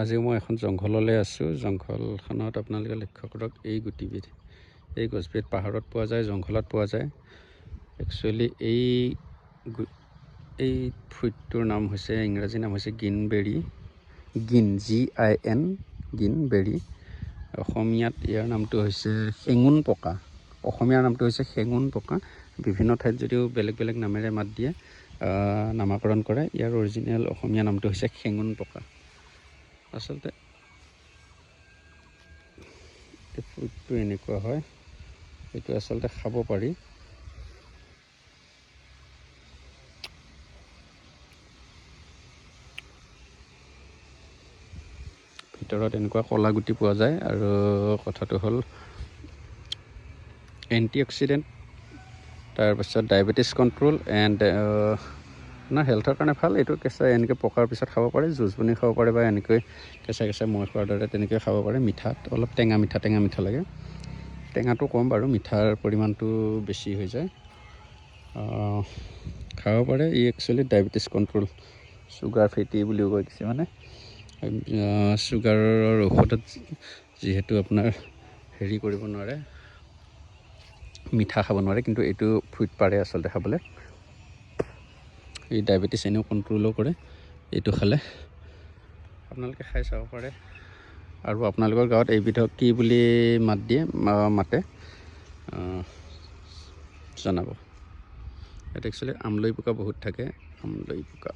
আজি মই এখন জংঘললৈ আছোঁ। জংঘলখনত আপোনালোকে লক্ষ্য কৰক, এই গুটিবিধ, এই গছবিধ পাহাৰত পোৱা যায়, জংঘলত পোৱা যায়। একচুৱেলি এই ফ্ৰুইটটোৰ নাম হৈছে, ইংৰাজী নাম হৈছে গিনবেৰী, GIN, গিনবেৰী। অসমীয়াত ইয়াৰ নামটো হৈছে শেঙুন পকা। অসমীয়াৰ নামটো হৈছে শেঙুন পকা। বিভিন্ন ঠাইত যদিও বেলেগ বেলেগ নামেৰে মাত দিয়ে, নামাকৰণ কৰে, ইয়াৰ অৰিজিনেল অসমীয়া নামটো হৈছে শেঙুন পকা। আচলতে এই ফ্ৰুইটটো এনেকুৱা হয়, এইটো আচলতে খাব পাৰি। ভিতৰত এনেকুৱা কলা গুটি পোৱা যায়, আৰু কথাটো হ'ল এণ্টি অক্সিডেণ্ট, তাৰপিছত ডায়েবেটিছ কণ্ট্ৰল এণ্ড আপোনাৰ হেল্থৰ কাৰণে ভাল। এইটো কেঁচা এনেকৈ পকাৰ পিছত খাব পাৰে, জুচ বনাই খাব পাৰে, বা এনেকৈ কেঁচা কেঁচা মই খোৱাৰ দৰে তেনেকৈ খাব পাৰে। মিঠাত অলপ টেঙা মিঠা লাগে। টেঙাটো কম বাৰু, মিঠাৰ পৰিমাণটো বেছি হৈ যায়। খাব পাৰে। ই একচুৱেলি ডায়েবেটিছ কণ্ট্ৰল, চুগাৰ ফেটি বুলিও কয় কিছুমানে। চুগাৰৰ ঔষধত যিহেতু আপোনাৰ হেৰি কৰিব নোৱাৰে, মিঠা খাব নোৱাৰে, কিন্তু এইটো ফ্ৰুইট পাৰে আচলতে খাবলৈ। এই ডায়েবেটিছ এনেও কণ্ট্ৰলো কৰে এইটো খালে। আপোনালোকে খাই চাব পাৰে। আৰু আপোনালোকৰ গাঁৱত এইবিধক কি বুলি মাতে জনাব। ইয়াত একচুৱেলি আমলই পোকা বহুত থাকে, আমলই পোকা।